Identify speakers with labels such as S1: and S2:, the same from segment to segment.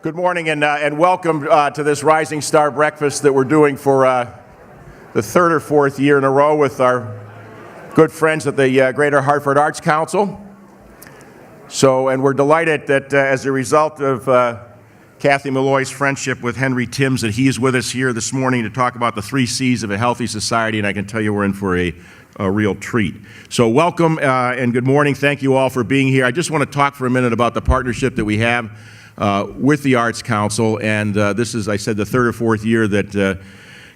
S1: Good morning and welcome to this Rising Star Breakfast that we're doing for the third or fourth year in a row with our good friends at the Greater Hartford Arts Council. And we're delighted that as a result of Kathy Malloy's friendship with Henry Timms, that he is with us here this morning to talk about the 3 C's of a healthy society, and I can tell you we're in for a real treat. So welcome and good morning. Thank you all for being here. I just want to talk for a minute about the partnership that we have with the Arts Council, and this is, I said, the third or fourth year that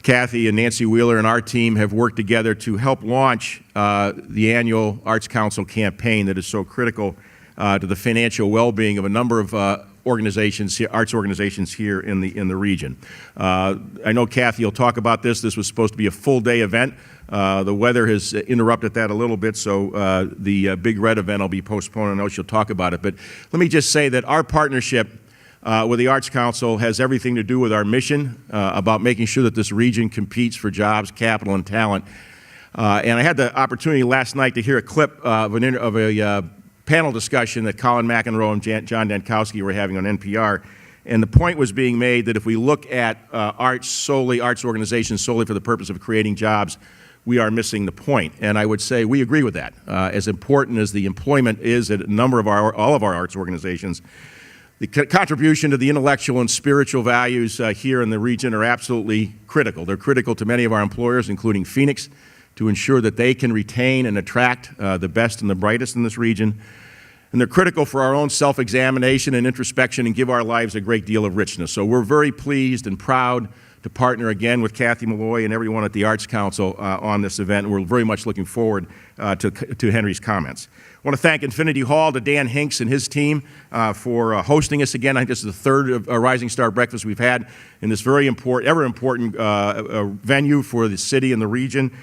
S1: Kathy and Nancy Wheeler and our team have worked together to help launch the annual Arts Council campaign that is so critical to the financial well-being of a number of organizations, arts organizations here in the region. I know Kathy will talk about this. This was supposed to be a full-day event. The weather has interrupted that a little bit, so the Big Red event will be postponed. I know she'll talk about it. But let me just say that our partnership with the Arts Council has everything to do with our mission about making sure that this region competes for jobs, capital, and talent. And I had the opportunity last night to hear a clip of a panel discussion that Colin McEnroe and John Dankowski were having on NPR. And the point was being made that if we look at arts organizations solely for the purpose of creating jobs, we are missing the point. And I would say we agree with that. As important as the employment is at a number of all of our arts organizations, the contribution to the intellectual and spiritual values here in the region are absolutely critical. They're critical to many of our employers, including Phoenix, to ensure that they can retain and attract the best and the brightest in this region. And they're critical for our own self-examination and introspection and give our lives a great deal of richness. So we're very pleased and proud to partner again with Kathy Malloy and everyone at the Arts Council on this event. And we're very much looking forward to Henry's comments. I want to thank Infinity Hall, to Dan Hinks and his team for hosting us again. I think this is the third of Rising Star Breakfast we've had in this very important, ever important venue for the city and the region.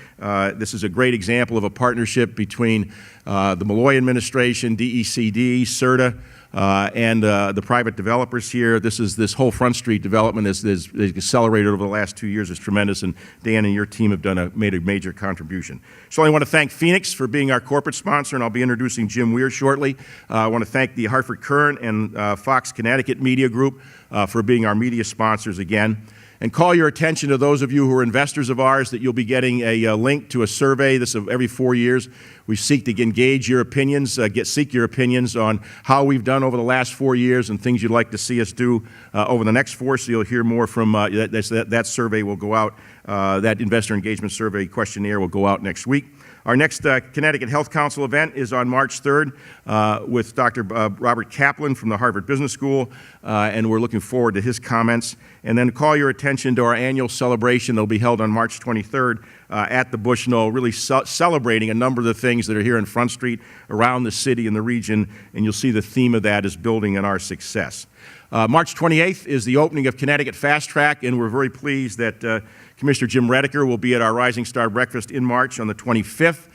S1: This is a great example of a partnership between the Malloy administration, DECD, CERTA, and the private developers here. This whole Front Street development is accelerated over the last 2 years. Is tremendous, and Dan and your team have made a major contribution. So I want to thank Phoenix for being our corporate sponsor, and I'll be introducing Jim Wehr shortly. I want to thank the Hartford Current and Fox Connecticut Media Group for being our media sponsors again. And call your attention to those of you who are investors of ours that you'll be getting a link to a survey. This is every 4 years. We seek to engage your opinions, seek your opinions on how we've done over the last 4 years and things you'd like to see us do over the next 4. So you'll hear more from that survey will go out. That investor engagement survey questionnaire will go out next week. Our next Connecticut Health Council event is on March 3rd with Dr. Robert Kaplan from the Harvard Business School, and we're looking forward to his comments. And then call your attention to our annual celebration that will be held on March 23rd at the Bushnell, really celebrating a number of the things that are here in Front Street, around the city and the region, and you'll see the theme of that is building on our success. March 28th is the opening of Connecticut Fast Track, and we're very pleased that Commissioner Jim Redeker will be at our Rising Star Breakfast in March on the 25th,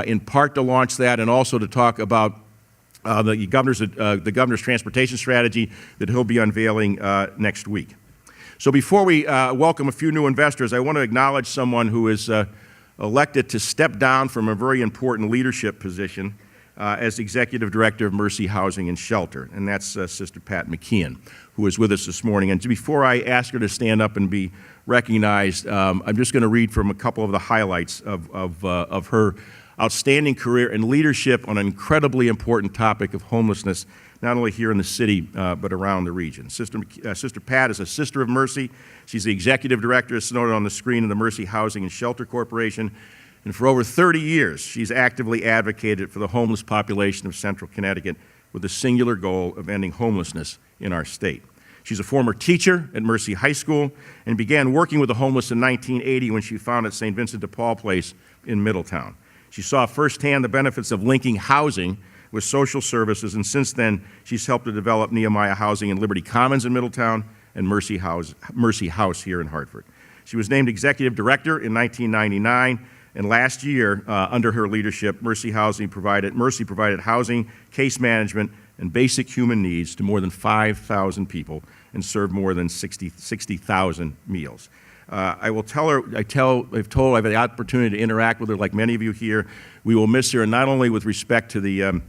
S1: in part to launch that and also to talk about the governor's transportation strategy that he'll be unveiling next week. So before we welcome a few new investors, I want to acknowledge someone who is elected to step down from a very important leadership position as Executive Director of Mercy Housing and Shelter, and that's Sister Pat McKeon, who is with us this morning. And before I ask her to stand up and be recognized, I'm just going to read from a couple of the highlights of her outstanding career and leadership on an incredibly important topic of homelessness, not only here in the city, but around the region. Sister Pat is a Sister of Mercy. She's the Executive Director, as noted on the screen, of the Mercy Housing and Shelter Corporation. And for over 30 years, she's actively advocated for the homeless population of Central Connecticut with the singular goal of ending homelessness in our state. She's a former teacher at Mercy High School and began working with the homeless in 1980 when she founded St. Vincent de Paul Place in Middletown. She saw firsthand the benefits of linking housing with social services, and since then, she's helped to develop Nehemiah Housing in Liberty Commons in Middletown and Mercy House here in Hartford. She was named Executive Director in 1999, and last year, under her leadership, Mercy provided housing, case management, and basic human needs to more than 5,000 people and served more than 60,000 meals. I've had the opportunity to interact with her like many of you here. We will miss her, and not only with respect to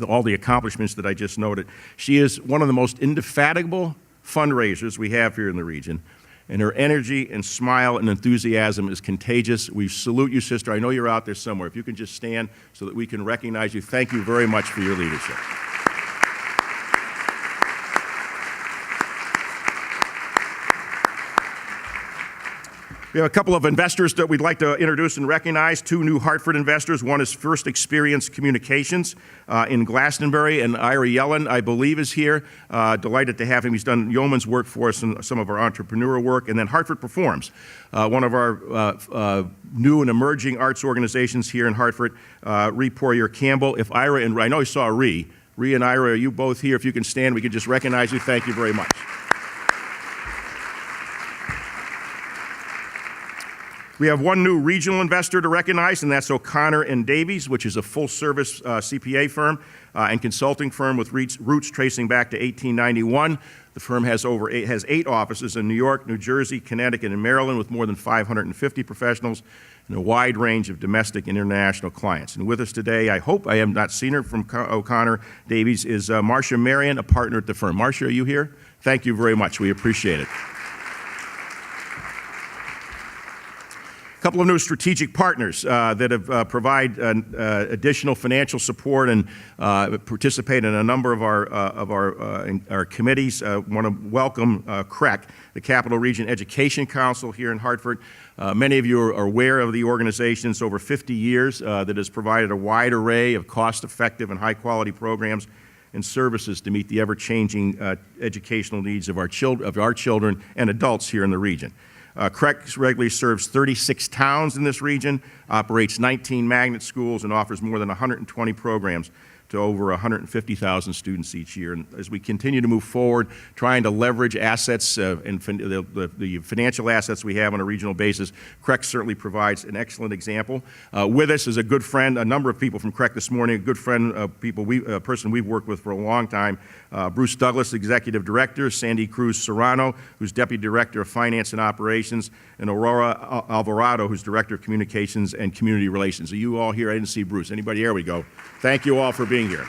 S1: all the accomplishments that I just noted. She is one of the most indefatigable, fundraisers we have here in the region. And her energy and smile and enthusiasm is contagious. We salute you, sister. I know you're out there somewhere. If you can just stand so that we can recognize you. Thank you very much for your leadership. We have a couple of investors that we'd like to introduce and recognize, two new Hartford investors. One is First Experience Communications in Glastonbury, and Ira Yellen, I believe, is here. Delighted to have him. He's done yeoman's work for us and some of our entrepreneurial work. And then Hartford Performs, one of our new and emerging arts organizations here in Hartford, Ree Poirier-Campbell. If Ira and I know you saw Ree and Ira, are you both here? If you can stand, we can just recognize you. Thank you very much. We have one new regional investor to recognize, and that's O'Connor & Davies, which is a full-service CPA firm and consulting firm with roots tracing back to 1891. The firm has has 8 offices in New York, New Jersey, Connecticut, and Maryland, with more than 550 professionals and a wide range of domestic and international clients. And with us today, I hope I have not seen her, from O'Connor Davies, is Marcia Marion, a partner at the firm. Marcia, are you here? Thank you very much. We appreciate it. A couple of new strategic partners that have provide additional financial support and participate in a number of our committees. I want to welcome CREC, the Capital Region Education Council here in Hartford. Many of you are aware of the organization. It's over 50 years that has provided a wide array of cost-effective and high-quality programs and services to meet the ever-changing educational needs of our children and adults here in the region. CREC regularly serves 36 towns in this region, operates 19 magnet schools, and offers more than 120 programs to over 150,000 students each year. And as we continue to move forward, trying to leverage assets and the financial assets we have on a regional basis, CREC certainly provides an excellent example. With us is a good friend, a number of people from CREC this morning, a good friend, a person we've worked with for a long time, Bruce Douglas, Executive Director, Sandy Cruz Serrano, who's Deputy Director of Finance and Operations, and Aurora Alvarado, who's Director of Communications and Community Relations. Are you all here? I didn't see Bruce. Anybody? There we go. Thank you all for being here.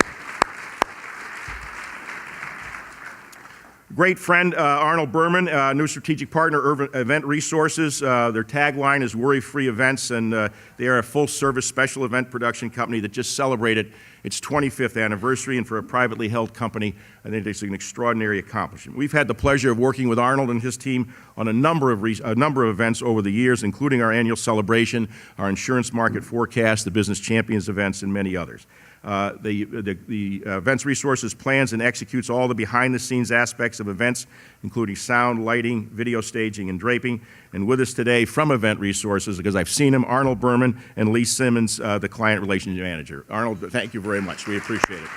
S1: Great friend, Arnold Berman, new strategic partner, Urban Event Resources. Their tagline is worry-free events, and they are a full-service special event production company that just celebrated its 25th anniversary, and for a privately held company, I think it's an extraordinary accomplishment. We've had the pleasure of working with Arnold and his team on a number of events over the years, including our annual celebration, our insurance market forecast, the Business Champions events, and many others. The Events Resources plans and executes all the behind-the-scenes aspects of events, including sound, lighting, video staging, and draping. And with us today from Event Resources, because I've seen him, Arnold Berman and Lee Simmons, the Client Relations Manager. Arnold, thank you very much. We appreciate it.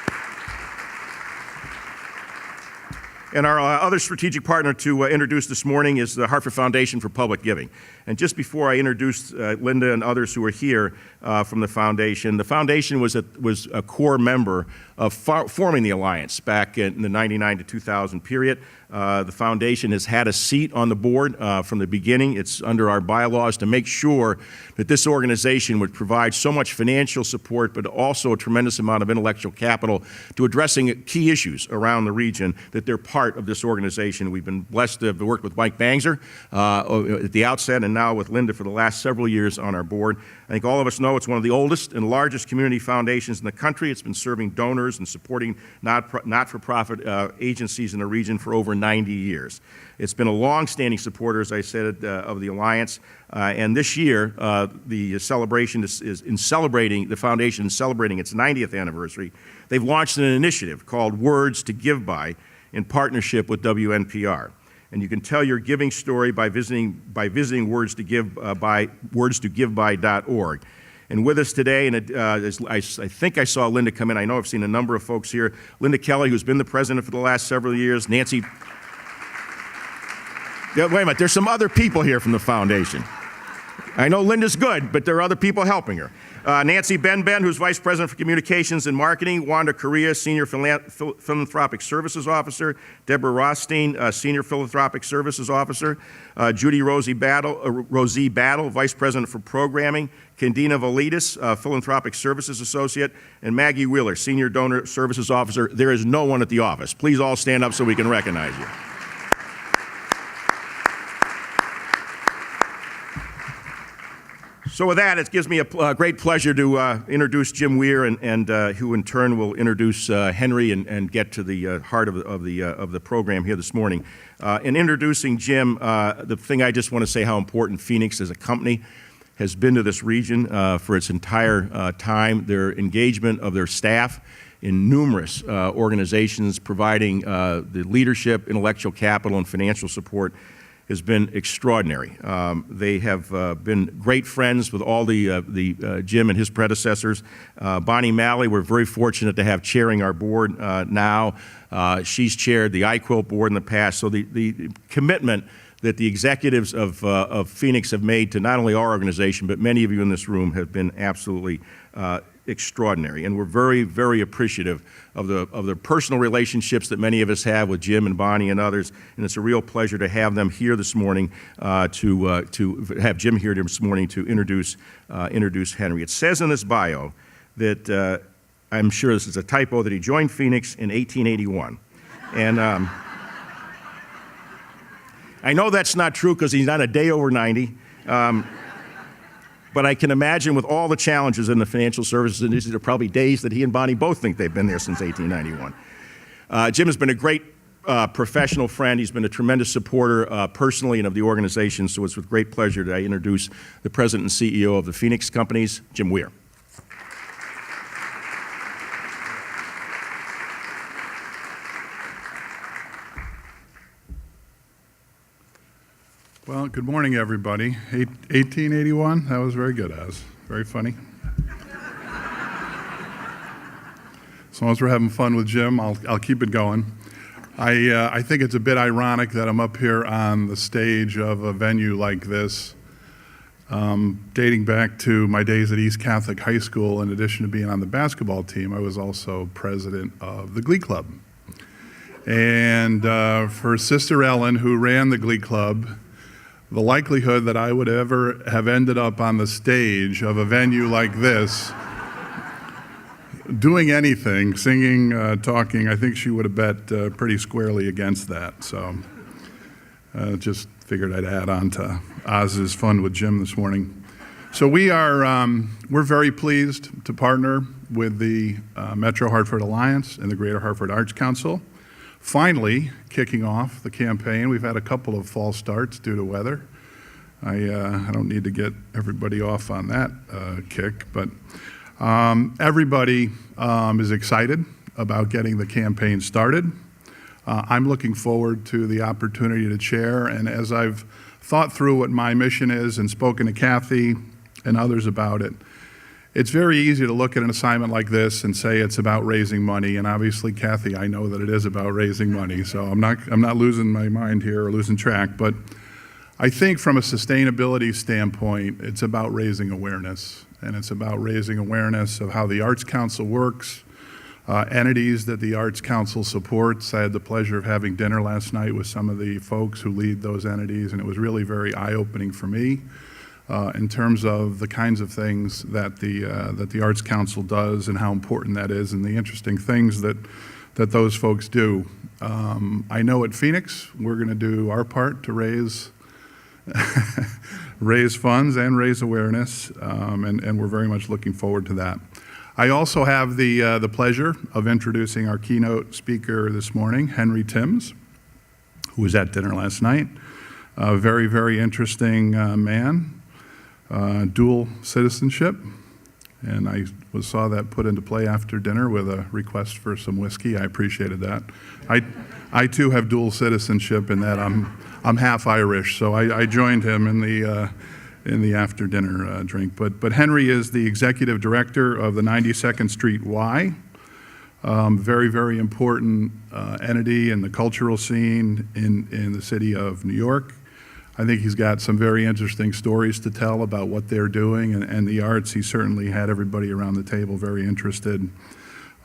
S1: And our other strategic partner to introduce this morning is the Hartford Foundation for Public Giving. And just before I introduce Linda and others who are here from the foundation was a core member of forming the Alliance back in the 99 to 2000 period. The foundation has had a seat on the board from the beginning. It's under our bylaws to make sure that this organization would provide so much financial support, but also a tremendous amount of intellectual capital to addressing key issues around the region, that they're part of this organization. We've been blessed to have worked with Mike Bangser at the outset, and now with Linda for the last several years on our board. I think all of us know it's one of the oldest and largest community foundations in the country. It's been serving donors and supporting not-for-profit agencies in the region for over 90 years. It's been a long-standing supporter, as I said, of the Alliance. And this year, the celebration the foundation is celebrating its 90th anniversary. They've launched an initiative called Words to Give By in partnership with WNPR. And you can tell your giving story by visiting words2giveby.org. And with us today, and I think I saw Linda come in. I know I've seen a number of folks here. Linda Kelly, who's been the president for the last several years. Nancy. Wait a minute, there's some other people here from the foundation. I know Linda's good, but there are other people helping her. Nancy Benben, who's Vice President for Communications and Marketing. Wanda Correa, Senior Philanthropic Services Officer. Deborah Rothstein, Senior Philanthropic Services Officer. Judy Rosie Battle, Vice President for Programming. Candina Validis, Philanthropic Services Associate. And Maggie Wheeler, Senior Donor Services Officer. There is no one at the office. Please all stand up so we can recognize you. So with that, it gives me a great pleasure to introduce Jim Wehr, and who in turn will introduce Henry and get to the heart of the program here this morning. In introducing Jim, the thing I just want to say how important Phoenix as a company has been to this region for its entire time. Their engagement of their staff in numerous organizations providing the leadership, intellectual capital, and financial support has been extraordinary. They have been great friends with all the Jim and his predecessors. Bonnie Malley, we're very fortunate to have chairing our board now. She's chaired the iQuilt board in the past. So the commitment that the executives of Phoenix have made to not only our organization, but many of you in this room have been absolutely extraordinary. And we're very, very appreciative of the personal relationships that many of us have with Jim and Bonnie and others. And it's a real pleasure to have them here this morning, to have Jim here this morning to introduce Henry. It says in this bio that, I'm sure this is a typo, that he joined Phoenix in 1881. And I know that's not true because he's not a day over 90. But I can imagine with all the challenges in the financial services industry, there are probably days that he and Bonnie both think they've been there since 1891. Jim has been a great professional friend. He's been a tremendous supporter personally and of the organization. So it's with great pleasure that I introduce the president and CEO of the Phoenix Companies, Jim Wehr.
S2: Well, good morning, everybody. 1881, that was very good, Az. Very funny. As long as we're having fun with Jim, I'll keep it going. I think it's a bit ironic that I'm up here on the stage of a venue like this, dating back to my days at East Catholic High School. In addition to being on the basketball team, I was also president of the Glee Club. And for Sister Ellen, who ran the Glee Club, the likelihood that I would ever have ended up on the stage of a venue like this, doing anything, singing, talking, I think she would have bet pretty squarely against that. So just figured I'd add on to Oz's fun with Jim this morning. So we're very pleased to partner with the MetroHartford Alliance and the Greater Hartford Arts Council. Finally, kicking off the campaign. We've had a couple of false starts due to weather. I don't need to get everybody off on that kick, but everybody is excited about getting the campaign started. I'm looking forward to the opportunity to chair, and as I've thought through what my mission is and spoken to Kathy and others about it, it's very easy to look at an assignment like this and say it's about raising money, and obviously, Kathy, I know that it is about raising money, so I'm not losing my mind here or losing track, but I think from a sustainability standpoint, it's about raising awareness, and it's about raising awareness of how the Arts Council works, entities that the Arts Council supports. I had the pleasure of having dinner last night with some of the folks who lead those entities, and it was really very eye-opening for me. In terms of the kinds of things that the Arts Council does and how important that is, and the interesting things that those folks do. I know at Phoenix we're going to do our part to raise funds and raise awareness, and we're very much looking forward to that. I also have the pleasure of introducing our keynote speaker this morning, Henry Timms, who was at dinner last night. A very, very interesting man. Dual citizenship, and I saw that put into play after dinner with a request for some whiskey. I appreciated that. I too have dual citizenship in that I'm half Irish, so I joined him in the after dinner drink. But Henry is the executive director of the 92nd Street Y, very, very important entity in the cultural scene in the city of New York. I think he's got some very interesting stories to tell about what they're doing and the arts. He certainly had everybody around the table very interested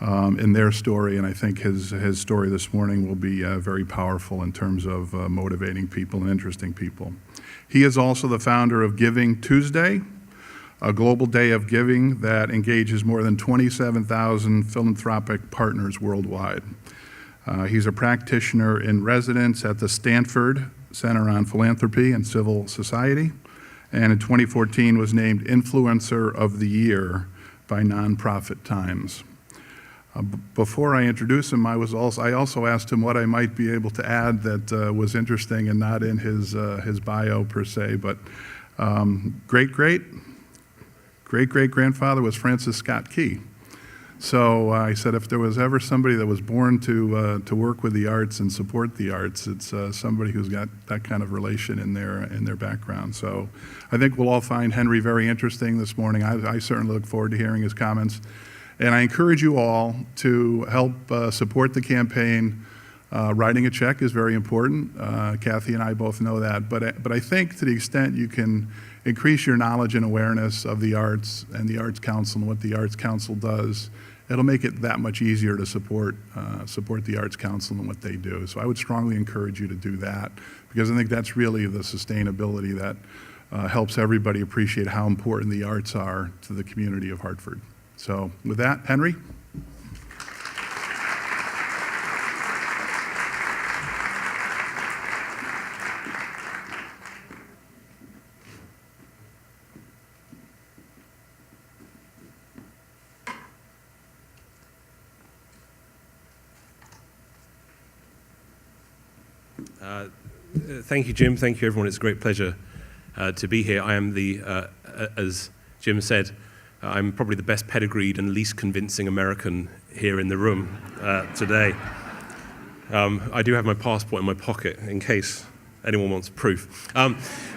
S2: in their story, and I think his story this morning will be very powerful in terms of motivating people and interesting people. He is also the founder of GivingTuesday, a global day of giving that engages more than 27,000 philanthropic partners worldwide. He's a practitioner in residence at the Stanford Center on Philanthropy and Civil Society, and in 2014 was named Influencer of the Year by Nonprofit Times. Before I introduce him, I also asked him what I might be able to add that was interesting and not in his bio per se, but great-great-grandfather was Francis Scott Key. So I said if there was ever somebody that was born to work with the arts and support the arts, it's somebody who's got that kind of relation in their background. So I think we'll all find Henry very interesting this morning. I certainly look forward to hearing his comments. And I encourage you all to help support the campaign. Writing a check is very important. Kathy and I both know that. But I think to the extent you can increase your knowledge and awareness of the arts and the Arts Council and what the Arts Council does, it'll make it that much easier to support the Arts Council and what they do. So I would strongly encourage you to do that, because I think that's really the sustainability that helps everybody appreciate how important the arts are to the community of Hartford. So with that, Henry.
S3: Thank you, Jim. Thank you, everyone. It's a great pleasure to be here. I am as Jim said, I'm probably the best pedigreed and least convincing American here in the room today. I do have my passport in my pocket in case anyone wants proof.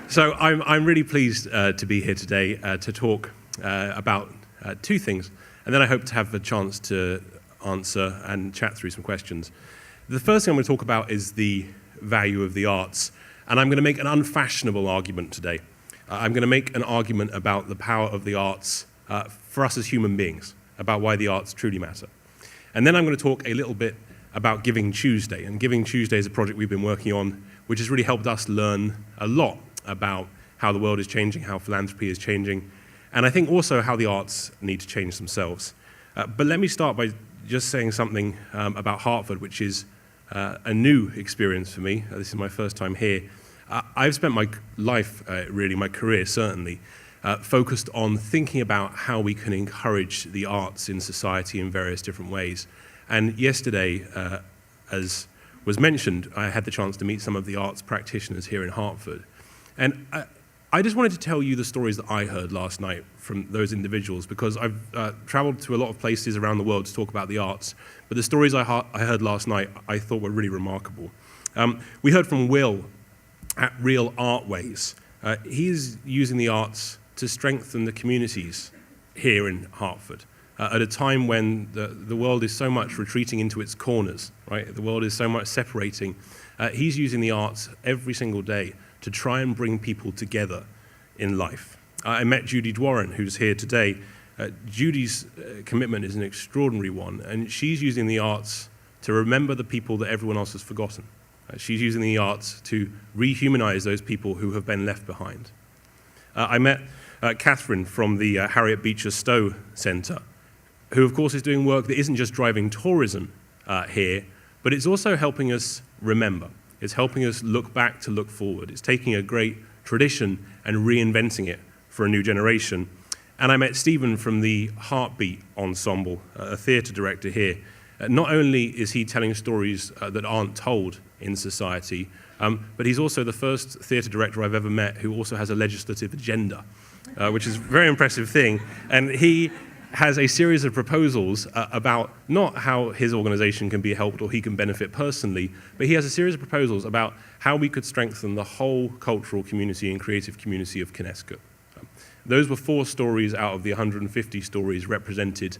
S3: So I'm really pleased to be here today to talk about two things, and then I hope to have a chance to answer and chat through some questions. The first thing I'm going to talk about is the value of the arts, and I'm going to make an unfashionable argument today. I'm going to make an argument about the power of the arts for us as human beings, about why the arts truly matter. And then I'm going to talk a little bit about GivingTuesday, and GivingTuesday is a project we've been working on, which has really helped us learn a lot about how the world is changing, how philanthropy is changing, and I think also how the arts need to change themselves. But let me start by just saying something about Hartford, which is a new experience for me. This is my first time here. I've spent my life, really, my career certainly, focused on thinking about how we can encourage the arts in society in various different ways. And yesterday, as was mentioned, I had the chance to meet some of the arts practitioners here in Hartford. And I just wanted to tell you the stories that I heard last night from those individuals, because I've traveled to a lot of places around the world to talk about the arts, but the stories I heard last night I thought were really remarkable. We heard from Will at Real Artways. He's using the arts to strengthen the communities here in Hartford at a time when the world is so much retreating into its corners, right? The world is so much separating. He's using the arts every single day to try and bring people together in life. I met Judy Dwarren, who's here today. Judy's commitment is an extraordinary one, and she's using the arts to remember the people that everyone else has forgotten. She's using the arts to rehumanize those people who have been left behind. I met Catherine from the Harriet Beecher Stowe Center, who of course is doing work that isn't just driving tourism here, but it's also helping us remember. It's helping us look back to look forward. It's taking a great tradition and reinventing it for a new generation. And I met Stephen from the Heartbeat Ensemble, a theatre director here. Not only is he telling stories that aren't told in society, but he's also the first theatre director I've ever met who also has a legislative agenda, which is a very impressive thing. And he has a series of proposals about not how his organization can be helped or he can benefit personally, but he has a series of proposals about how we could strengthen the whole cultural community and creative community of Connecticut. Those were 4 stories out of the 150 stories represented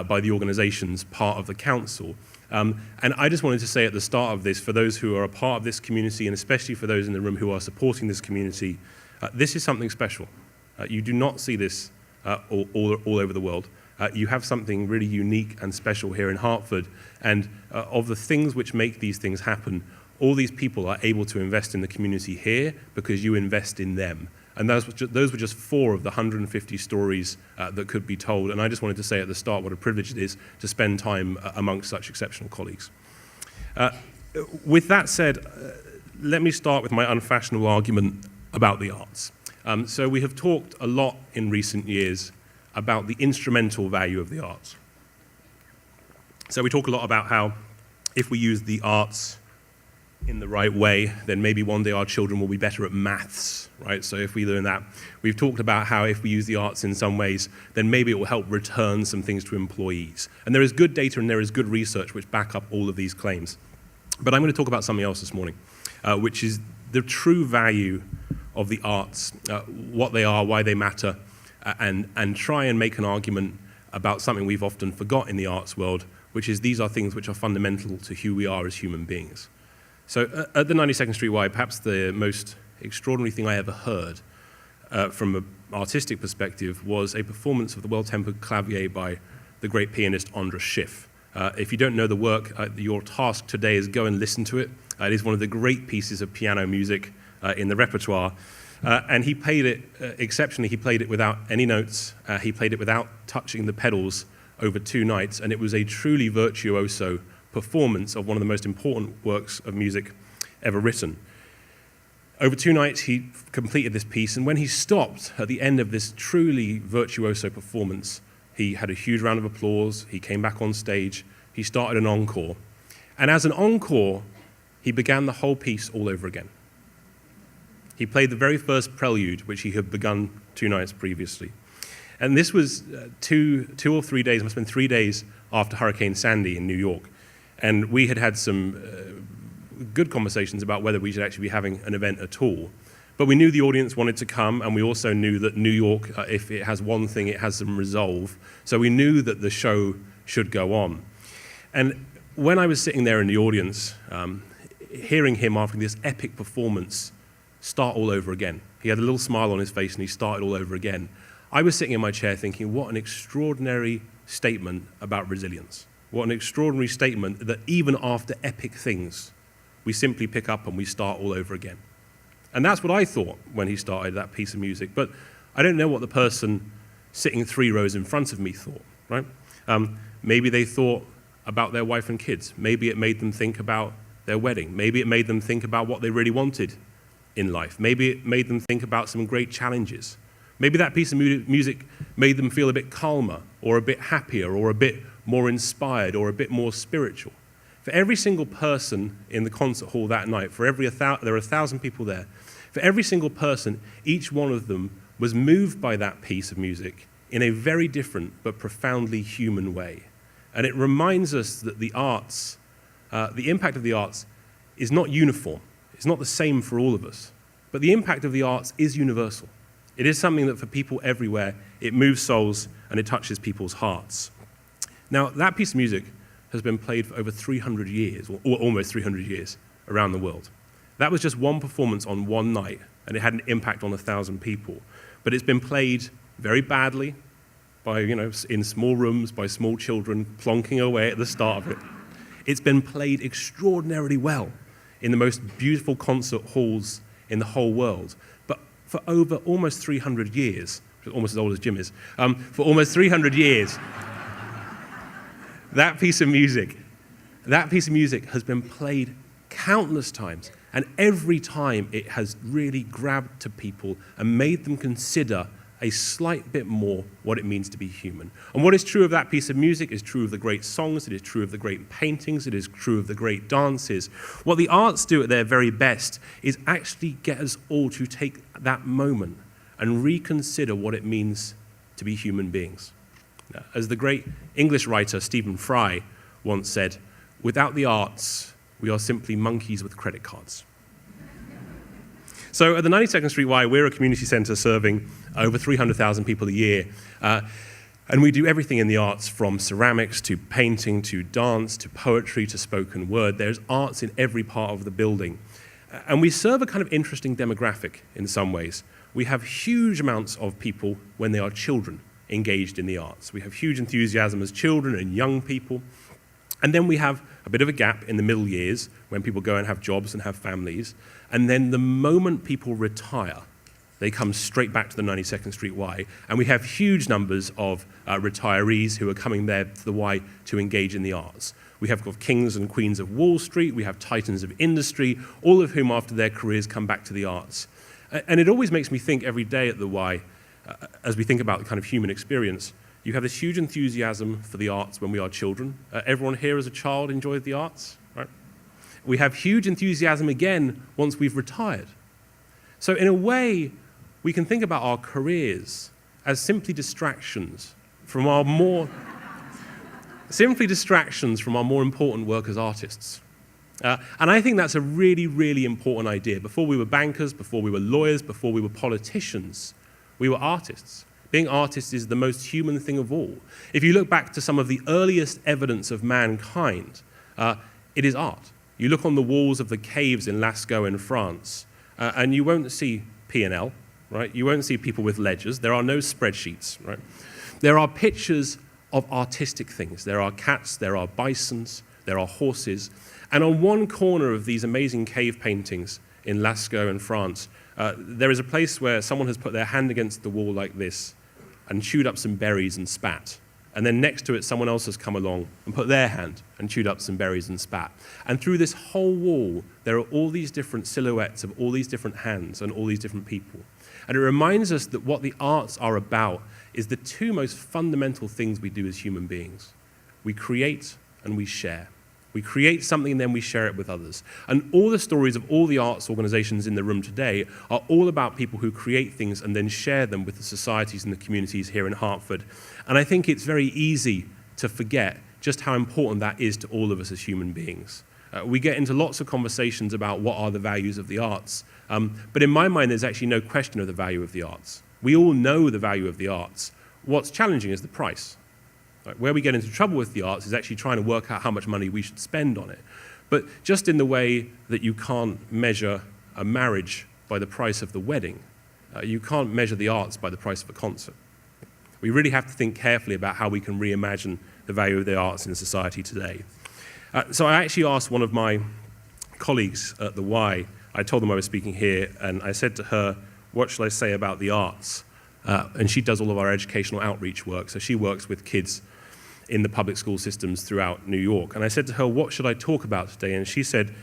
S3: by the organizations part of the council. And I just wanted to say at the start of this, for those who are a part of this community, and especially for those in the room who are supporting this community, this is something special. You do not see this all over the world. You have something really unique and special here in Hartford, and of the things which make these things happen, all these people are able to invest in the community here because you invest in them. And those were just 4 of the 150 stories that could be told, and I just wanted to say at the start what a privilege it is to spend time amongst such exceptional colleagues. With that said, let me start with my unfashionable argument about the arts. So we have talked a lot in recent years about the instrumental value of the arts. So we talk a lot about how if we use the arts in the right way, then maybe one day our children will be better at maths, right? So if we learn that. We've talked about how if we use the arts in some ways, then maybe it will help return some things to employees. And there is good data and there is good research which back up all of these claims. But I'm going to talk about something else this morning, which is the true value of the arts, what they are, why they matter, and try and make an argument about something we've often forgot in the arts world, which is these are things which are fundamental to who we are as human beings. So at the 92nd Street Y, perhaps the most extraordinary thing I ever heard from an artistic perspective was a performance of the Well-Tempered Clavier by the great pianist Andras Schiff. If you don't know the work, your task today is go and listen to it. It is one of the great pieces of piano music in the repertoire. And he played it exceptionally. He played it without any notes. He played it without touching the pedals over 2 nights. And it was a truly virtuoso performance of one of the most important works of music ever written. Over 2 nights, he completed this piece, and when he stopped at the end of this truly virtuoso performance, he had a huge round of applause, he came back on stage, he started an encore, and as an encore, he began the whole piece all over again. He played the very first prelude, which he had begun 2 nights previously. And this was two or 3 days, it must have been 3 days after Hurricane Sandy in New York. And we had some good conversations about whether we should actually be having an event at all. But we knew the audience wanted to come, and we also knew that New York, if it has one thing, it has some resolve. So we knew that the show should go on. And when I was sitting there in the audience, hearing him after this epic performance start all over again, he had a little smile on his face and he started all over again. I was sitting in my chair thinking, what an extraordinary statement about resilience. What an extraordinary statement that even after epic things, we simply pick up and we start all over again. And that's what I thought when he started that piece of music. But I don't know what the person sitting 3 rows in front of me thought, right? Maybe they thought about their wife and kids. Maybe it made them think about their wedding. Maybe it made them think about what they really wanted in life. Maybe it made them think about some great challenges. Maybe that piece of music made them feel a bit calmer or a bit happier or a bit more inspired or a bit more spiritual. For every single person in the concert hall that night, there are 1,000 people there, for every single person, each one of them was moved by that piece of music in a very different but profoundly human way. And it reminds us that the arts, the impact of the arts is not uniform. It's not the same for all of us. But the impact of the arts is universal. It is something that for people everywhere, it moves souls and it touches people's hearts. Now, that piece of music has been played for over 300 years, or almost 300 years, around the world. That was just one performance on one night, and it had an impact on 1,000 people. But it's been played very badly by, in small rooms, by small children plonking away at the start of it. It's been played extraordinarily well in the most beautiful concert halls in the whole world. But for over almost 300 years, almost as old as Jim is, for almost 300 years, that piece of music has been played countless times, and every time it has really grabbed to people and made them consider a slight bit more what it means to be human. And what is true of that piece of music is true of the great songs, it is true of the great paintings, it is true of the great dances. What the arts do at their very best is actually get us all to take that moment and reconsider what it means to be human beings. As the great English writer Stephen Fry once said, without the arts, we are simply monkeys with credit cards. So at the 92nd Street Y, we're a community centre serving over 300,000 people a year. And we do everything in the arts, from ceramics to painting to dance to poetry to spoken word. There's arts in every part of the building. And we serve a kind of interesting demographic in some ways. We have huge amounts of people when they are children engaged in the arts. We have huge enthusiasm as children and young people. And then we have a bit of a gap in the middle years when people go and have jobs and have families. And then the moment people retire, they come straight back to the 92nd Street Y. And we have huge numbers of retirees who are coming there to the Y to engage in the arts. We have kings and queens of Wall Street. We have titans of industry, all of whom after their careers come back to the arts. And it always makes me think every day at the Y, as we think about the kind of human experience, you have this huge enthusiasm for the arts when we are children. Everyone here as a child enjoyed the arts, right? We have huge enthusiasm again once we've retired. So in a way, we can think about our careers as simply distractions from our more important work as artists. And I think that's a really, really important idea. Before we were bankers, before we were lawyers, before we were politicians, we were artists. Being artists is the most human thing of all. If you look back to some of the earliest evidence of mankind, it is art. You look on the walls of the caves in Lascaux in France, and you won't see P&L, right? You won't see people with ledgers. There are no spreadsheets, right? There are pictures of artistic things. There are cats, there are bisons, there are horses. And on one corner of these amazing cave paintings in Lascaux in France, there is a place where someone has put their hand against the wall like this and chewed up some berries and spat. And then next to it, someone else has come along and put their hand and chewed up some berries and spat. And through this whole wall, there are all these different silhouettes of all these different hands and all these different people. And it reminds us that what the arts are about is the two most fundamental things we do as human beings. We create and we share. We create something and then we share it with others. And all the stories of all the arts organizations in the room today are all about people who create things and then share them with the societies and the communities here in Hartford. And I think it's very easy to forget just how important that is to all of us as human beings. We get into lots of conversations about what are the values of the arts. But in my mind, there's actually no question of the value of the arts. We all know the value of the arts. What's challenging is the price. Right? Where we get into trouble with the arts is actually trying to work out how much money we should spend on it. But just in the way that you can't measure a marriage by the price of the wedding, you can't measure the arts by the price of a concert. We really have to think carefully about how we can reimagine the value of the arts in society today. So I actually asked one of my colleagues at the Y, I told them I was speaking here, and I said to her, what shall I say about the arts? And she does all of our educational outreach work, so she works with kids in the public school systems throughout New York. And I said to her, what should I talk about today? And she said,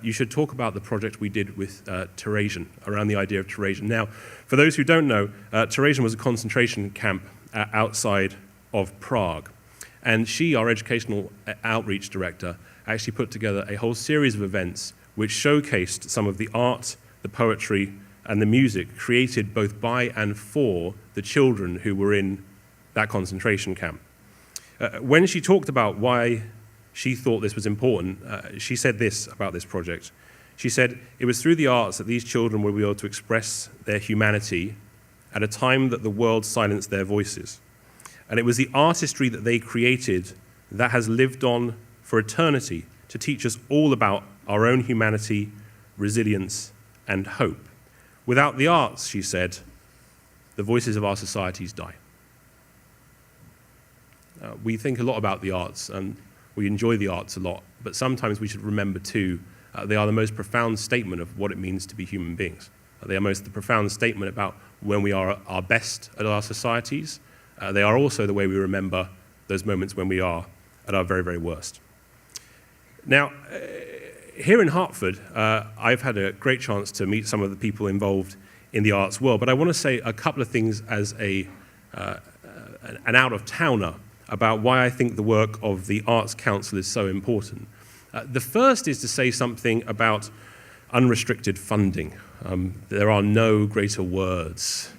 S3: you should talk about the project we did with Terezin, around the idea of Terezin. Now, for those who don't know, Terezin was a concentration camp outside of Prague. And she, our educational outreach director, actually put together a whole series of events which showcased some of the art, the poetry, and the music created both by and for the children who were in that concentration camp. When she talked about why she thought this was important, she said this about this project. She said, it was through the arts that these children will be able to express their humanity at a time that the world silenced their voices. And it was the artistry that they created that has lived on for eternity to teach us all about our own humanity, resilience, and hope. Without the arts, she said, the voices of our societies die. We think a lot about the arts, and we enjoy the arts a lot, but sometimes we should remember, too, they are the most profound statement of what it means to be human beings. They are the profound statement about when we are at our best at our societies. They are also the way we remember those moments when we are at our very, very worst. Now, here in Hartford, I've had a great chance to meet some of the people involved in the arts world, but I want to say a couple of things as an out-of-towner about why I think the work of the Arts Council is so important. The first is to say something about unrestricted funding. There are no greater words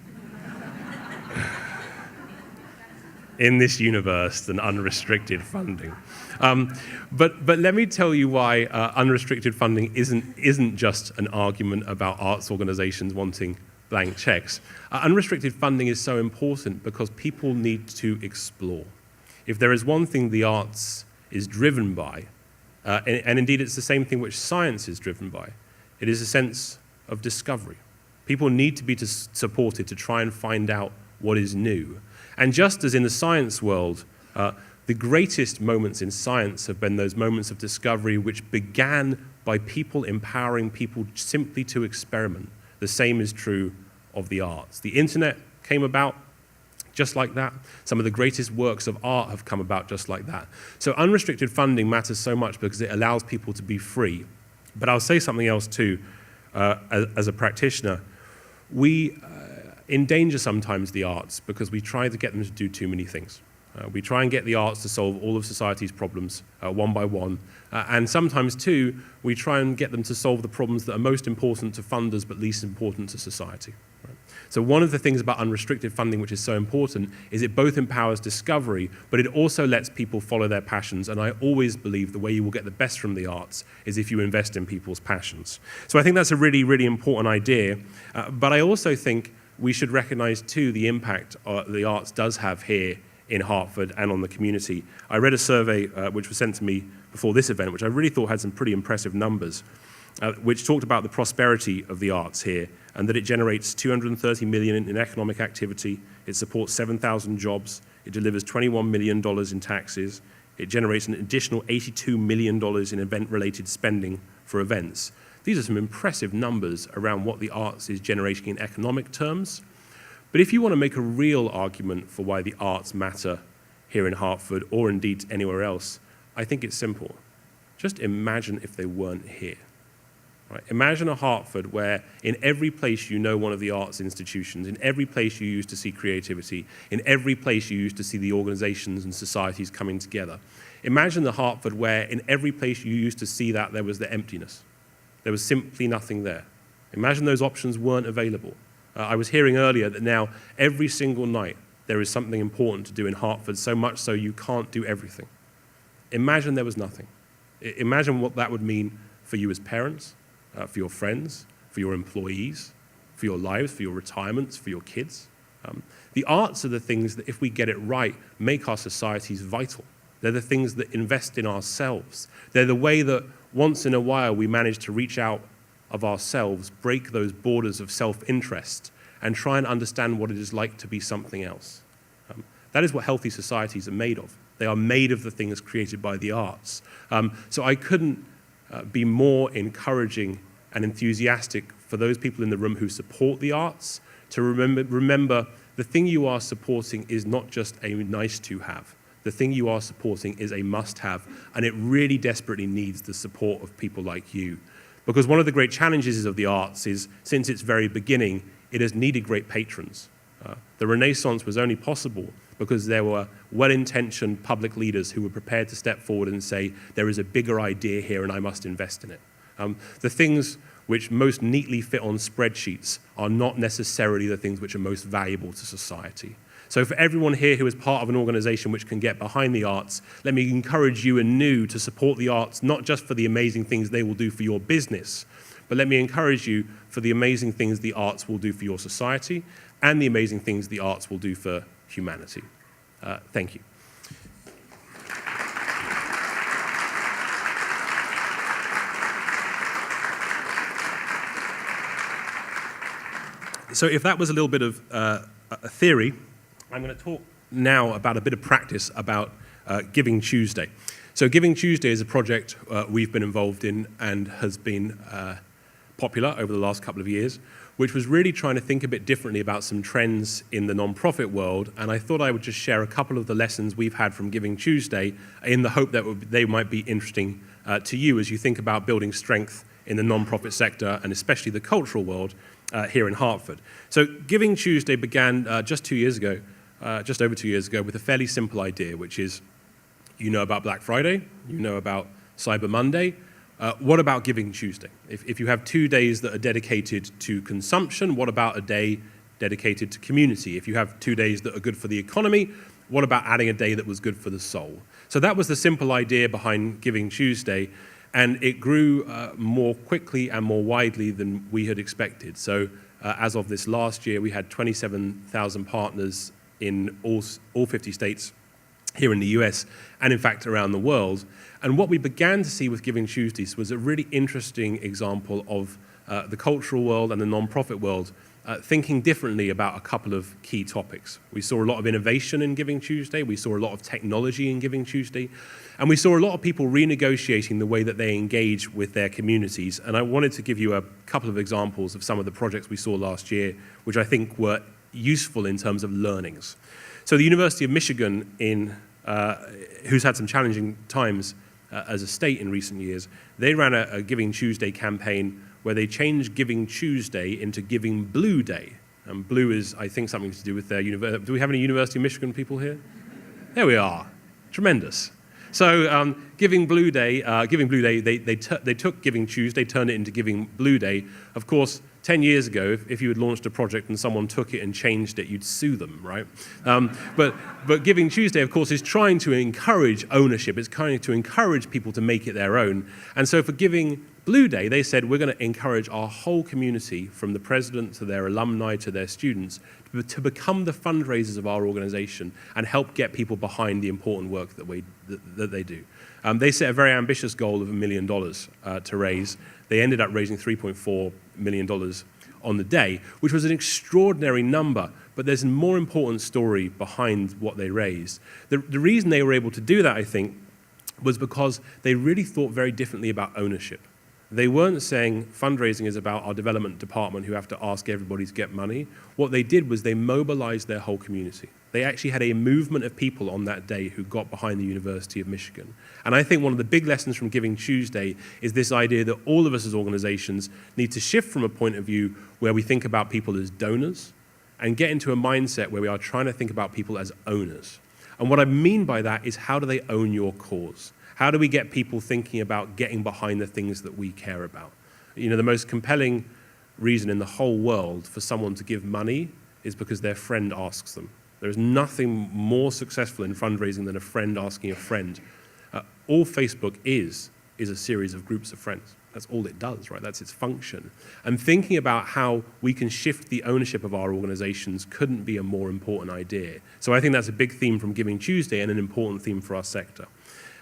S3: in this universe than unrestricted funding. But let me tell you why unrestricted funding isn't just an argument about arts organizations wanting blank checks. Unrestricted funding is so important because people need to explore. If there is one thing the arts is driven by, and indeed it's the same thing which science is driven by, it is a sense of discovery. People need to be supported to try and find out what is new. And just as in the science world, the greatest moments in science have been those moments of discovery which began by people empowering people simply to experiment. The same is true of the arts. The internet came about just like that. Some of the greatest works of art have come about just like that. So unrestricted funding matters so much because it allows people to be free. But I'll say something else too, as a practitioner. we endanger sometimes the arts because we try to get them to do too many things. We try and get the arts to solve all of society's problems one by one. And sometimes, too, we try and get them to solve the problems that are most important to funders but least important to society. Right? So one of the things about unrestricted funding which is so important is it both empowers discovery, but it also lets people follow their passions. And I always believe the way you will get the best from the arts is if you invest in people's passions. So I think that's a really, really important idea. But I also think we should recognize, too, the impact the arts does have here in Hartford and on the community. I read a survey which was sent to me before this event, which I really thought had some pretty impressive numbers, which talked about the prosperity of the arts here and that it generates $230 million in economic activity, it supports 7,000 jobs, it delivers $21 million in taxes, it generates an additional $82 million in event-related spending for events. These are some impressive numbers around what the arts is generating in economic terms. But if you want to make a real argument for why the arts matter here in Hartford, or indeed anywhere else, I think it's simple. Just imagine if they weren't here. Right? Imagine a Hartford where in every place you know one of the arts institutions, in every place you used to see creativity, in every place you used to see the organizations and societies coming together. Imagine the Hartford where in every place you used to see that there was the emptiness. There was simply nothing there. Imagine those options weren't available. I was hearing earlier that now every single night there is something important to do in Hartford, so much so you can't do everything. Imagine there was nothing. Imagine what that would mean for you as parents, for your friends, for your employees, for your lives, for your retirements, for your kids. The arts are the things that, if we get it right, make our societies vital. They're the things that invest in ourselves. They're the way that once in a while we manage to reach out of ourselves, break those borders of self-interest, and try and understand what it is like to be something else. That is what healthy societies are made of. They are made of the things created by the arts. So I couldn't be more encouraging and enthusiastic for those people in the room who support the arts to remember the thing you are supporting is not just a nice to have. The thing you are supporting is a must-have, and it really desperately needs the support of people like you. Because one of the great challenges of the arts is, since its very beginning, it has needed great patrons. The Renaissance was only possible because there were well-intentioned public leaders who were prepared to step forward and say, there is a bigger idea here and I must invest in it. The things which most neatly fit on spreadsheets are not necessarily the things which are most valuable to society. So for everyone here who is part of an organization which can get behind the arts, let me encourage you anew to support the arts, not just for the amazing things they will do for your business, but let me encourage you for the amazing things the arts will do for your society and the amazing things the arts will do for humanity. Thank you. So if that was a little bit of a theory, I'm going to talk now about a bit of practice about GivingTuesday. So GivingTuesday is a project we've been involved in and has been popular over the last couple of years, which was really trying to think a bit differently about some trends in the nonprofit world. And I thought I would just share a couple of the lessons we've had from GivingTuesday in the hope that they might be interesting to you as you think about building strength in the nonprofit sector and especially the cultural world here in Hartford. So GivingTuesday began just over 2 years ago with a fairly simple idea, which is, you know about Black Friday, you know about Cyber Monday, what about GivingTuesday? If you have 2 days that are dedicated to consumption, what about a day dedicated to community? If you have 2 days that are good for the economy, what about adding a day that was good for the soul? So that was the simple idea behind GivingTuesday, and it grew more quickly and more widely than we had expected. So as of this last year, we had 27,000 partners in all 50 states here in the US, and in fact around the world. And what we began to see with GivingTuesdays was a really interesting example of the cultural world and the nonprofit world thinking differently about a couple of key topics. We saw a lot of innovation in GivingTuesday, we saw a lot of technology in GivingTuesday, and we saw a lot of people renegotiating the way that they engage with their communities. And I wanted to give you a couple of examples of some of the projects we saw last year, which I think were useful in terms of learnings. So the University of Michigan, who's had some challenging times as a state in recent years, they ran a GivingTuesday campaign where they changed Giving Tuesday into Giving Blue Day. And blue is, I think, something to do with their university. Do we have any University of Michigan people here? There we are. Tremendous. So Giving Blue Day, they took Giving Tuesday, turned it into Giving Blue Day. Of course, 10 years ago, if you had launched a project and someone took it and changed it, you'd sue them, right? But Giving Tuesday, of course, is trying to encourage ownership. It's trying to encourage people to make it their own. And so for Giving Blue Day, they said, we're going to encourage our whole community, from the president to their alumni to their students, to become the fundraisers of our organization and help get people behind the important work that they do. They set a very ambitious goal of $1 million to raise. They ended up raising $3.4 million on the day, which was an extraordinary number, but there's a more important story behind what they raised. The reason they were able to do that, I think, was because they really thought very differently about ownership. They weren't saying fundraising is about our development department who have to ask everybody to get money. What they did was they mobilized their whole community. They actually had a movement of people on that day who got behind the University of Michigan. And I think one of the big lessons from Giving Tuesday is this idea that all of us as organizations need to shift from a point of view where we think about people as donors and get into a mindset where we are trying to think about people as owners. And what I mean by that is, how do they own your cause? How do we get people thinking about getting behind the things that we care about? You know, the most compelling reason in the whole world for someone to give money is because their friend asks them. There is nothing more successful in fundraising than a friend asking a friend. All Facebook is a series of groups of friends. That's all it does, right? That's its function. And thinking about how we can shift the ownership of our organizations couldn't be a more important idea. So I think that's a big theme from Giving Tuesday and an important theme for our sector.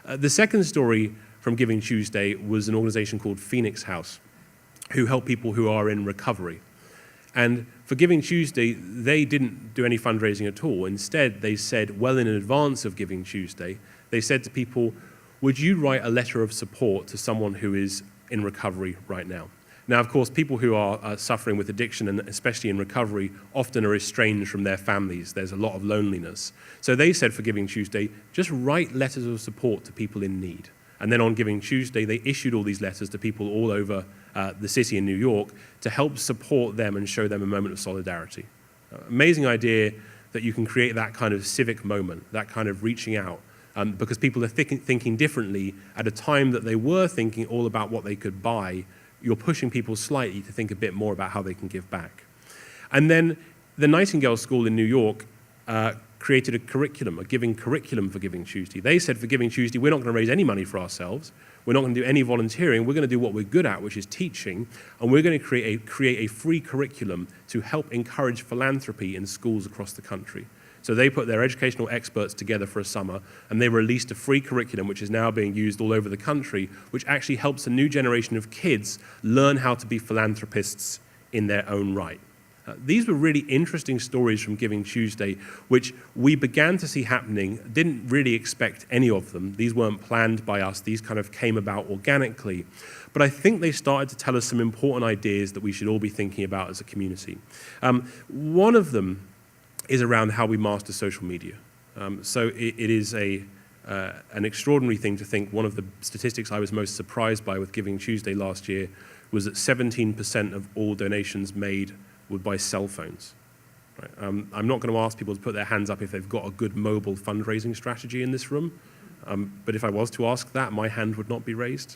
S3: The second story from Giving Tuesday was an organization called Phoenix House, who help people who are in recovery. And for Giving Tuesday, they didn't do any fundraising at all. Instead, they said, well in advance of Giving Tuesday, they said to people, would you write a letter of support to someone who is in recovery right now? Now, of course, people who are suffering with addiction, and especially in recovery, often are estranged from their families. There's a lot of loneliness. So they said for Giving Tuesday, just write letters of support to people in need. And then on Giving Tuesday, they issued all these letters to people all over the city in New York to help support them and show them a moment of solidarity. Amazing idea that you can create that kind of civic moment, that kind of reaching out, because people are thinking differently at a time that they were thinking all about what they could buy. You're pushing people slightly to think a bit more about how they can give back. And then the Nightingale School in New York created a curriculum, a giving curriculum for Giving Tuesday. They said for Giving Tuesday, we're not going to raise any money for ourselves. We're not going to do any volunteering. We're going to do what we're good at, which is teaching. And we're going to create a free curriculum to help encourage philanthropy in schools across the country. So they put their educational experts together for a summer, and they released a free curriculum, which is now being used all over the country, which actually helps a new generation of kids learn how to be philanthropists in their own right. These were really interesting stories from Giving Tuesday, which we began to see happening, didn't really expect any of them. These weren't planned by us. These kind of came about organically. But I think they started to tell us some important ideas that we should all be thinking about as a community. One of them is around how we master social media. So it is an extraordinary thing to think. One of the statistics I was most surprised by with Giving Tuesday last year was that 17% of all donations made were by cell phones. Right? I'm not going to ask people to put their hands up if they've got a good mobile fundraising strategy in this room, but if I was to ask that, my hand would not be raised.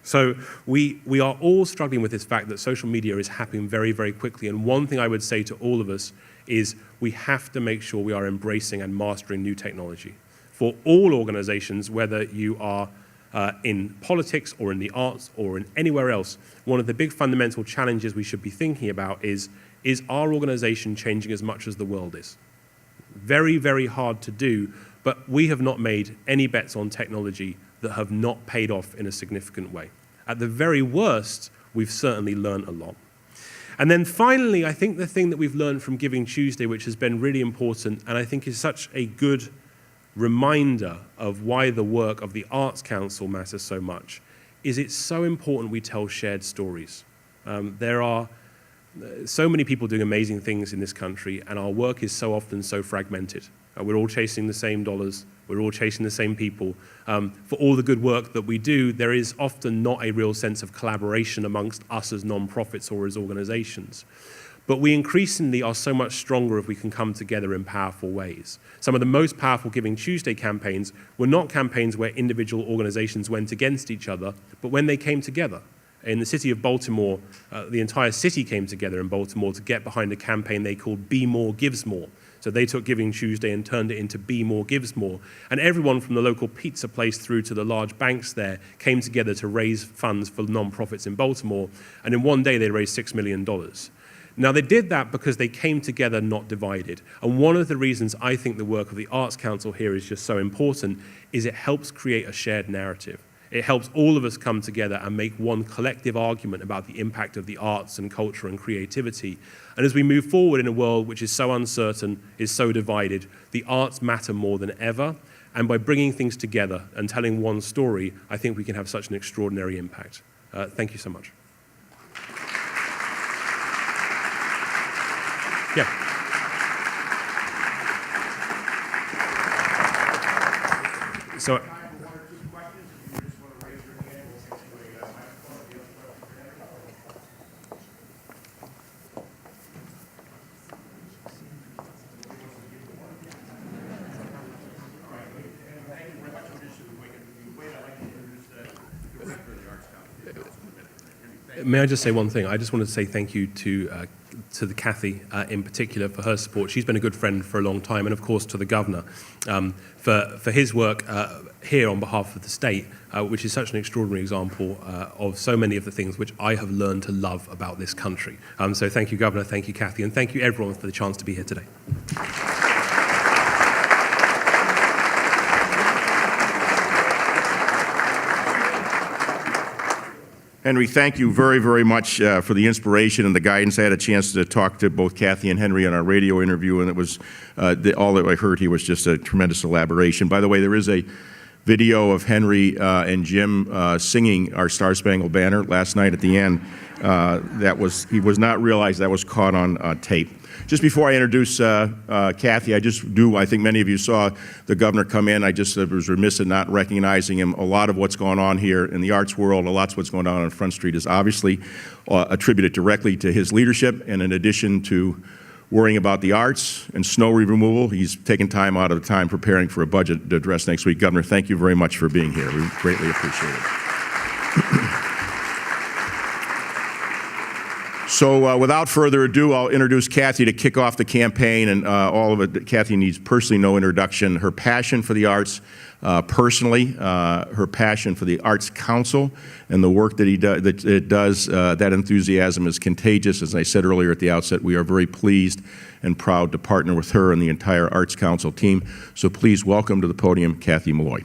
S3: So we are all struggling with this fact that social media is happening very, very quickly, and one thing I would say to all of us is we have to make sure we are embracing and mastering new technology. For all organizations, whether you are in politics or in the arts or in anywhere else, one of the big fundamental challenges we should be thinking about is our organization changing as much as the world is? Very, very hard to do, but we have not made any bets on technology that have not paid off in a significant way. At the very worst, we've certainly learned a lot. And then finally, I think the thing that we've learned from Giving Tuesday, which has been really important, and I think is such a good reminder of why the work of the Arts Council matters so much, is it's so important we tell shared stories. There are so many people doing amazing things in this country, and our work is so often so fragmented. We're all chasing the same dollars. We're all chasing the same people. For all the good work that we do, there is often not a real sense of collaboration amongst us as nonprofits or as organizations. But we increasingly are so much stronger if we can come together in powerful ways. Some of the most powerful Giving Tuesday campaigns were not campaigns where individual organizations went against each other, but when they came together. In the city of Baltimore, the entire city came together in Baltimore to get behind a campaign they called Be More Gives More. So they took Giving Tuesday and turned it into Be More Gives More. And everyone from the local pizza place through to the large banks there came together to raise funds for nonprofits in Baltimore. And in one day, they raised $6 million. Now, they did that because they came together, not divided. And one of the reasons I think the work of the Arts Council here is just so important is it helps create a shared narrative. It helps all of us come together and make one collective argument about the impact of the arts and culture and creativity. And as we move forward in a world which is so uncertain, is so divided, the arts matter more than ever. And by bringing things together and telling one story, I think we can have such an extraordinary impact. Thank you so much. Yeah. So. May I just say one thing? I just wanted to say thank you to the Kathy in particular for her support. She's been a good friend for a long time, and of course to the Governor for his work here on behalf of the state, which is such an extraordinary example of so many of the things which I have learned to love about this country. So thank you, Governor, thank you, Kathy, and thank you everyone for the chance to be here today.
S1: Henry, thank you very, very much for the inspiration and the guidance. I had a chance to talk to both Kathy and Henry on our radio interview, and it was all that I heard here was just a tremendous elaboration. By the way, there is a video of Henry and Jim singing our Star Spangled Banner last night at the end. He was not realized that was caught on tape. Just before I introduce Kathy, I think many of you saw the governor come in. I just was remiss in not recognizing him. A lot of what's going on here in the arts world, a lot of what's going on Front Street is obviously attributed directly to his leadership. And in addition to worrying about the arts and snow removal, he's taken time out of the time preparing for a budget to address next week. Governor, thank you very much for being here. We greatly appreciate it. So without further ado, I'll introduce Kathy to kick off the campaign, and all of it. Kathy needs personally no introduction. Her passion for the arts, personally, her passion for the Arts Council and the work that it does, that enthusiasm is contagious. As I said earlier at the outset, we are very pleased and proud to partner with her and the entire Arts Council team. So please welcome to the podium, Kathy Malloy.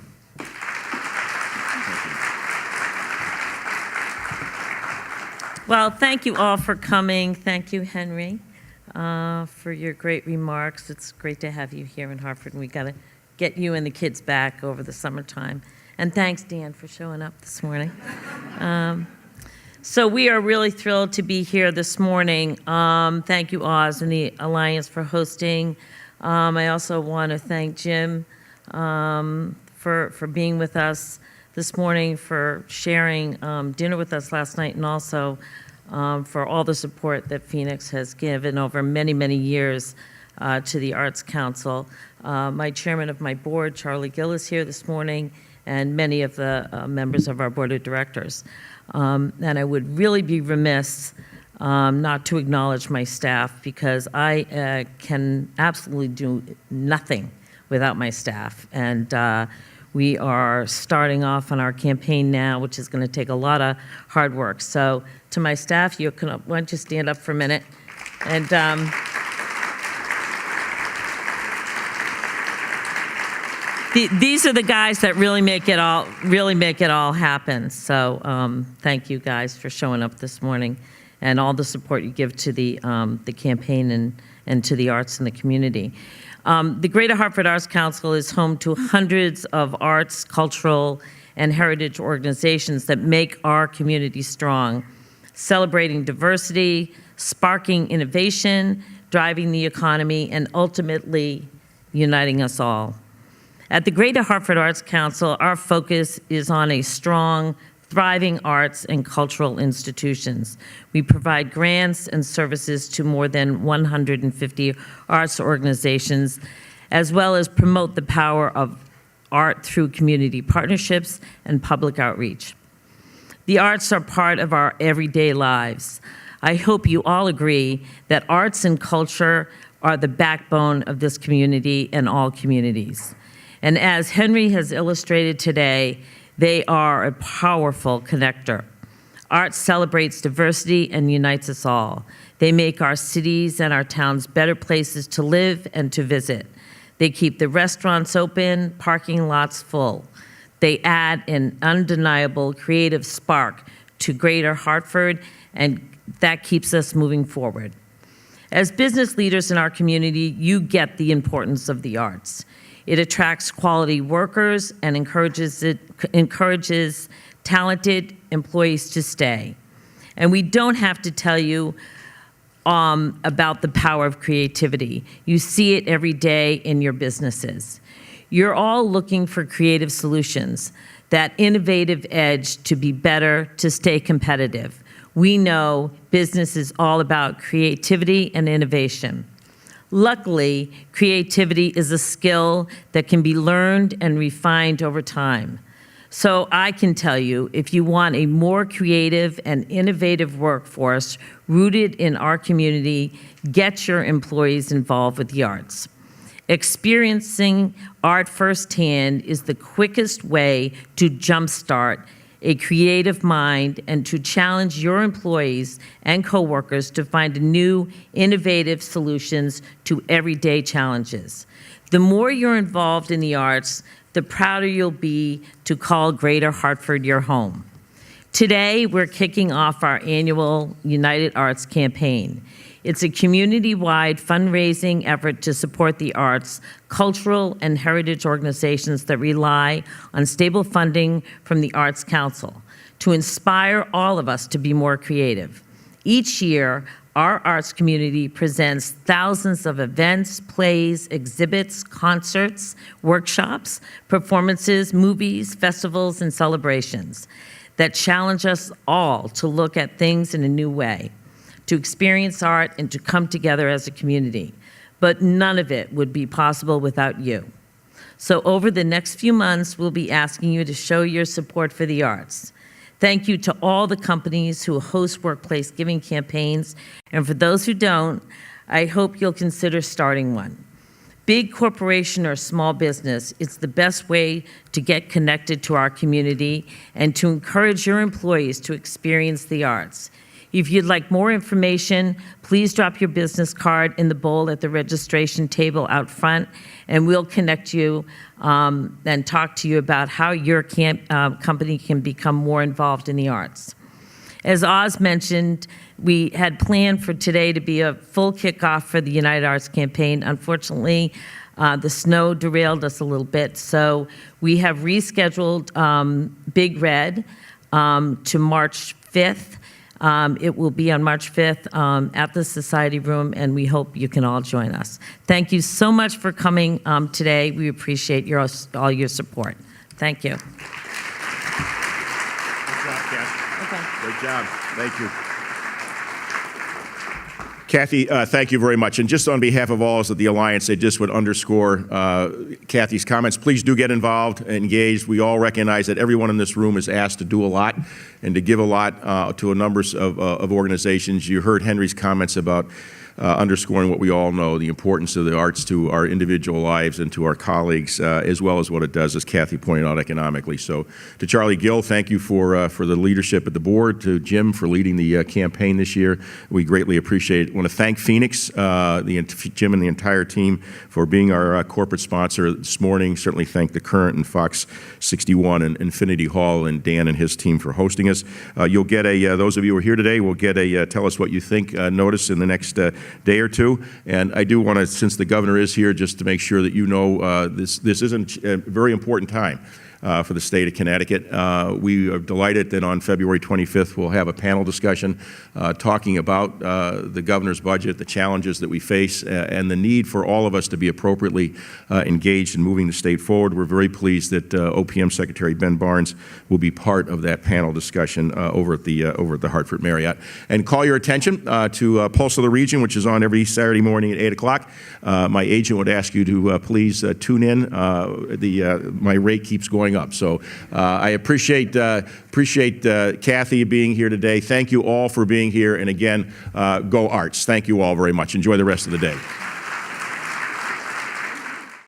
S4: Well, thank you all for coming. Thank you, Henry, for your great remarks. It's great to have you here in Hartford, and we got to get you and the kids back over the summertime. And thanks, Dan, for showing up this morning. So we are really thrilled to be here this morning. Thank you, Oz and the Alliance, for hosting. I also want to thank Jim for being with us this morning, for sharing dinner with us last night, and also for all the support that Phoenix has given over many, many years to the Arts Council. My chairman of my board, Charlie Gill, is here this morning, and many of the members of our board of directors. And I would really be remiss not to acknowledge my staff, because I can absolutely do nothing without my staff. And we are starting off on our campaign now, which is going to take a lot of hard work. So to my staff, why don't you stand up for a minute? And these are the guys that really make it all happen. So thank you guys for showing up this morning and all the support you give to the campaign and to the arts in the community. The Greater Hartford Arts Council is home to hundreds of arts, cultural, and heritage organizations that make our community strong, celebrating diversity, sparking innovation, driving the economy, and ultimately uniting us all. At the Greater Hartford Arts Council, our focus is on a strong, thriving arts and cultural institutions. We provide grants and services to more than 150 arts organizations, as well as promote the power of art through community partnerships and public outreach. The arts are part of our everyday lives. I hope you all agree that arts and culture are the backbone of this community and all communities. And as Henry has illustrated today, they are a powerful connector. Art celebrates diversity and unites us all. They make our cities and our towns better places to live and to visit. They keep the restaurants open, parking lots full. They add an undeniable creative spark to Greater Hartford, and that keeps us moving forward. As business leaders in our community, you get the importance of the arts. It attracts quality workers and encourages talented employees to stay. And we don't have to tell you about the power of creativity. You see it every day in your businesses. You're all looking for creative solutions, that innovative edge to be better, to stay competitive. We know business is all about creativity and innovation. Luckily, creativity is a skill that can be learned and refined over time. So I can tell you, if you want a more creative and innovative workforce rooted in our community, get your employees involved with the arts. Experiencing art firsthand is the quickest way to jumpstart a creative mind and to challenge your employees and coworkers to find new, innovative solutions to everyday challenges. The more you're involved in the arts, the prouder you'll be to call Greater Hartford your home. Today, we're kicking off our annual United Arts campaign. It's a community-wide fundraising effort to support the arts, cultural, and heritage organizations that rely on stable funding from the Arts Council to inspire all of us to be more creative. Each year, our arts community presents thousands of events, plays, exhibits, concerts, workshops, performances, movies, festivals, and celebrations that challenge us all to look at things in a new way, to experience art, and to come together as a community. But none of it would be possible without you. So over the next few months, we'll be asking you to show your support for the arts. Thank you to all the companies who host workplace giving campaigns, and for those who don't, I hope you'll consider starting one. Big corporation or small business, it's the best way to get connected to our community and to encourage your employees to experience the arts. If you'd like more information, please drop your business card in the bowl at the registration table out front, and we'll connect you and talk to you about how your company can become more involved in the arts. As Oz mentioned, we had planned for today to be a full kickoff for the United Arts campaign. Unfortunately, the snow derailed us a little bit, so we have rescheduled Big Red to March 5th. It will be on March 5th at the Society Room, and we hope you can all join us. Thank you so much for coming today. We appreciate all your support. Thank you.
S1: Good job, Kathy.
S4: Okay.
S1: Great job. Thank you. Kathy, thank you very much. And just on behalf of all of us at the Alliance, I just would underscore Kathy's comments. Please do get involved, engaged. We all recognize that everyone in this room is asked to do a lot and to give a lot to a number of organizations. You heard Henry's comments about underscoring what we all know, the importance of the arts to our individual lives and to our colleagues, as well as what it does, as Kathy pointed out, economically. So to Charlie Gill, thank you for the leadership at the board. To Jim for leading the campaign this year. We greatly appreciate it. I want to thank Phoenix, Jim and the entire team for being our corporate sponsor this morning. Certainly thank the Current and Fox 61 and Infinity Hall and Dan and his team for hosting us. You'll get those of you who are here today will get a tell us what you think notice in the next day or two. And I do want to, since the governor is here, just to make sure that you know this isn't a very important time. for the state of Connecticut. We are delighted that on February 25th we'll have a panel discussion talking about the governor's budget, the challenges that we face, and the need for all of us to be appropriately engaged in moving the state forward. We're very pleased that OPM Secretary Ben Barnes will be part of that panel discussion over at the Hartford Marriott. And call your attention to Pulse of the Region, which is on every Saturday morning at 8 o'clock. My agent would ask you to please tune in. My rate keeps going up. So I appreciate Kathy being here today. Thank you all for being here. And again, go Arts. Thank you all very much. Enjoy the rest of the day.